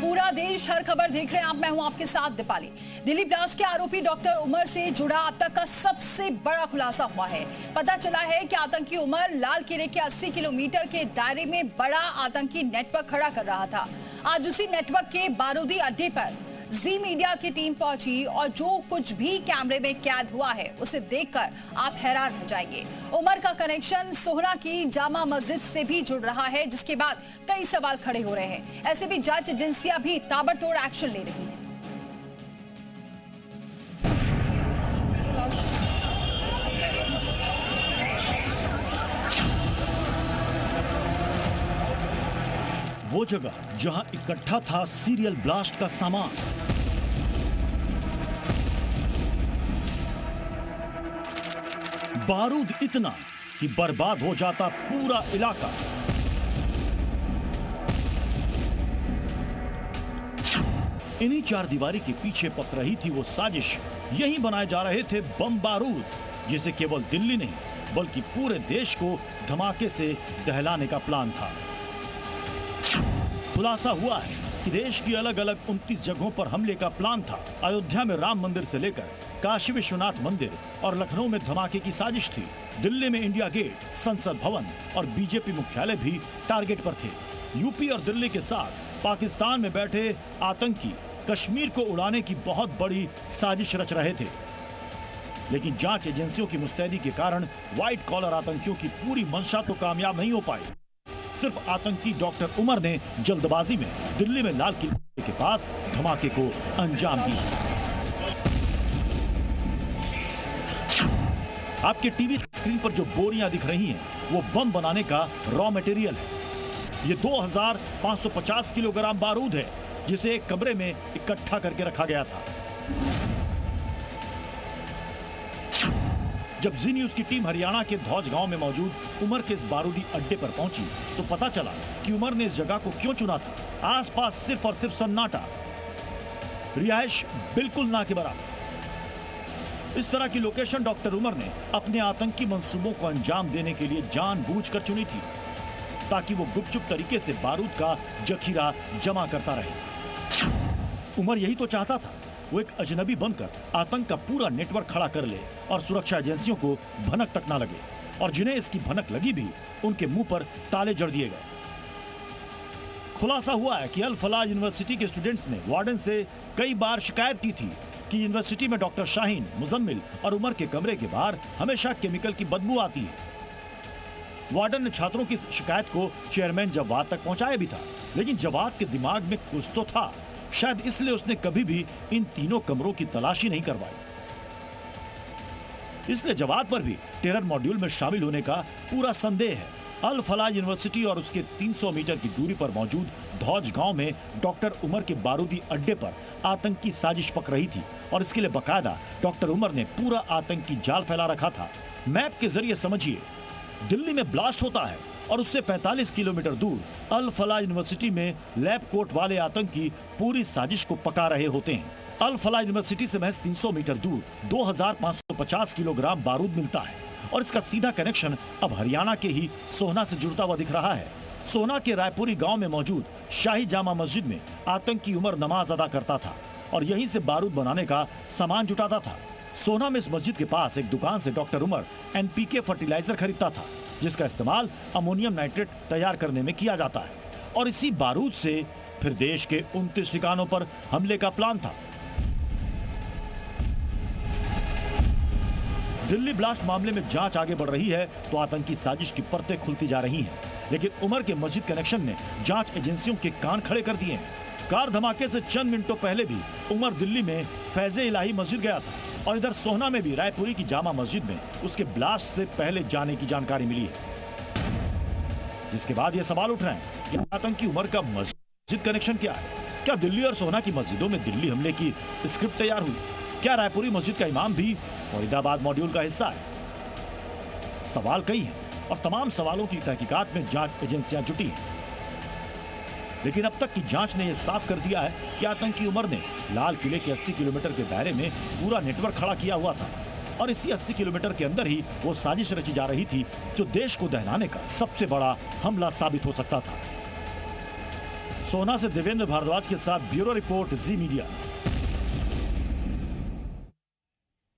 पूरा देश हर खबर देख रहे हैं आप। मैं हूं आपके साथ दीपाली। दिल्ली ब्लास्ट के आरोपी डॉक्टर उमर से जुड़ा अब तक का सबसे बड़ा खुलासा हुआ है। पता चला है कि आतंकी उमर लाल किले के 80 किलोमीटर के दायरे में बड़ा आतंकी नेटवर्क खड़ा कर रहा था। आज उसी नेटवर्क के बारूदी अड्डे पर जी मीडिया की टीम पहुंची और जो कुछ भी कैमरे में कैद हुआ है उसे देखकर आप हैरान हो जाएंगे। उमर का कनेक्शन सोहना की जामा मस्जिद से भी जुड़ रहा है, जिसके बाद कई सवाल खड़े हो रहे हैं। ऐसे भी जांच एजेंसियां भी ताबड़तोड़ एक्शन ले रही हैं। वो जगह जहां इकट्ठा था सीरियल ब्लास्ट का सामान, बारूद इतना कि बर्बाद हो जाता पूरा इलाका। इन्हीं चार दीवारी के पीछे पक रही थी वो साजिश। यहीं बनाए जा रहे थे बम बारूद, जिसे केवल दिल्ली नहीं बल्कि पूरे देश को धमाके से दहलाने का प्लान था। खुलासा हुआ है कि देश की अलग अलग 29 जगहों पर हमले का प्लान था। अयोध्या में राम मंदिर से लेकर काशी विश्वनाथ मंदिर और लखनऊ में धमाके की साजिश थी। दिल्ली में इंडिया गेट, संसद भवन और बीजेपी मुख्यालय भी टारगेट पर थे। यूपी और दिल्ली के साथ पाकिस्तान में बैठे आतंकी कश्मीर को उड़ाने की बहुत बड़ी साजिश रच रहे थे। लेकिन जांच एजेंसियों की मुस्तैदी के कारण व्हाइट कॉलर आतंकियों की पूरी मंशा तो कामयाब नहीं हो पाई। सिर्फ आतंकी डॉक्टर उमर ने जल्दबाजी में दिल्ली में लाल किले के पास धमाके को अंजाम दिया। आपके टीवी स्क्रीन पर जो बोरियां दिख रही हैं, वो बम बनाने का रॉ मटेरियल है। ये 2550 किलोग्राम बारूद है, जिसे एक कमरे में इकट्ठा करके रखा गया था। जब जी न्यूज की टीम हरियाणा के धौज गांव में मौजूद उमर के इस बारूदी अड्डे पर पहुंची तो पता चला कि उमर ने इस जगह को क्यों चुना था। आसपास सिर्फ और सिर्फ सन्नाटा, रिहाइश बिल्कुल ना के बराबर। इस तरह की लोकेशन डॉक्टर उमर ने अपने आतंकी मंसूबों को अंजाम देने के लिए जानबूझकर चुनी थी, ताकि वो गुपचुप तरीके से बारूद का जखीरा जमा करता रहे। उमर यही तो चाहता था, वो एक अजनबी बनकर आतंक का पूरा नेटवर्क खड़ा कर ले और सुरक्षा एजेंसियों को भनक तक ना लगे, और जिन्हें इसकी भनक लगी भी उनके मुंह पर ताले जड़ दिए गए। खुलासा हुआ है कि अल फलाह यूनिवर्सिटी के स्टूडेंट्स ने वार्डन से कई बार शिकायत की थी कि यूनिवर्सिटी में डॉक्टर शाहीन, मुजम्मिल और उमर के कमरे के बाहर हमेशा केमिकल की बदबू आती है। वार्डन ने छात्रों की शिकायत को चेयरमैन जवाद तक पहुंचाया भी था, लेकिन जवाद के दिमाग में कुछ तो था, शायद इसलिए उसने कभी भी इन तीनों कमरों की तलाशी नहीं करवाई। इसलिए जवाद पर भी टेरर मॉड्यूल में शामिल होने का पूरा संदेह है। अल फलाह यूनिवर्सिटी और उसके 300 मीटर की दूरी पर मौजूद धौज गांव में डॉक्टर उमर के बारूदी अड्डे पर आतंकी साजिश पक रही थी, और इसके लिए बकायदा डॉक्टर उमर ने पूरा आतंकी जाल फैला रखा था। मैप के जरिए समझिए, दिल्ली में ब्लास्ट होता है और उससे 45 किलोमीटर दूर अल फलाह यूनिवर्सिटी में लैब कोट वाले आतंकी पूरी साजिश को पका रहे होते हैं। अल फलाह यूनिवर्सिटी से महज 300 मीटर दूर 2550 किलोग्राम बारूद मिलता है, और इसका सीधा कनेक्शन अब हरियाणा के ही सोहना से जुड़ता हुआ दिख रहा है। सोहना के रायपुरी गांव में मौजूद शाही जामा मस्जिद में आतंकी उमर नमाज अदा करता था और यहीं से बारूद बनाने का सामान जुटाता था। सोहना में इस मस्जिद के पास एक दुकान से डॉक्टर उमर NPK फर्टिलाइजर खरीदता था, जिसका इस्तेमाल अमोनियम नाइट्रेट तैयार करने में किया जाता है, और इसी बारूद से फिर देश के 29 ठिकानों पर हमले का प्लान था। दिल्ली ब्लास्ट मामले में जांच आगे बढ़ रही है तो आतंकी साजिश की परतें खुलती जा रही हैं, लेकिन उमर के मस्जिद कनेक्शन ने जांच एजेंसियों के कान खड़े कर दिए हैं। कार धमाके से चंद मिनटों पहले भी उमर दिल्ली में फैज़े इलाही मस्जिद गया था, और इधर सोहना में भी रायपुरी की जामा मस्जिद में उसके ब्लास्ट से पहले जाने की जानकारी मिली है। जिसके बाद ये सवाल उठ रहे हैं कि आतंकी उमर का मस्जिद कनेक्शन क्या है? क्या दिल्ली और सोहना की मस्जिदों में दिल्ली हमले की स्क्रिप्ट तैयार हुई? क्या रायपुरी मस्जिद का इमाम भी फरीदाबाद मॉड्यूल का हिस्सा है? सवाल कई हैं और तमाम सवालों की तहकीकात में जांच एजेंसियां जुटी हैं, लेकिन अब तक की जांच ने यह साफ कर दिया है कि आतंकी उमर ने लाल किले के 80 किलोमीटर के दायरे में पूरा नेटवर्क खड़ा किया हुआ था, और इसी 80 किलोमीटर के अंदर ही वो साजिश रची जा रही थी जो देश को दहलाने का सबसे बड़ा हमला साबित हो सकता था। सोना से देवेंद्र भारद्वाज के साथ ब्यूरो रिपोर्ट जी मीडिया।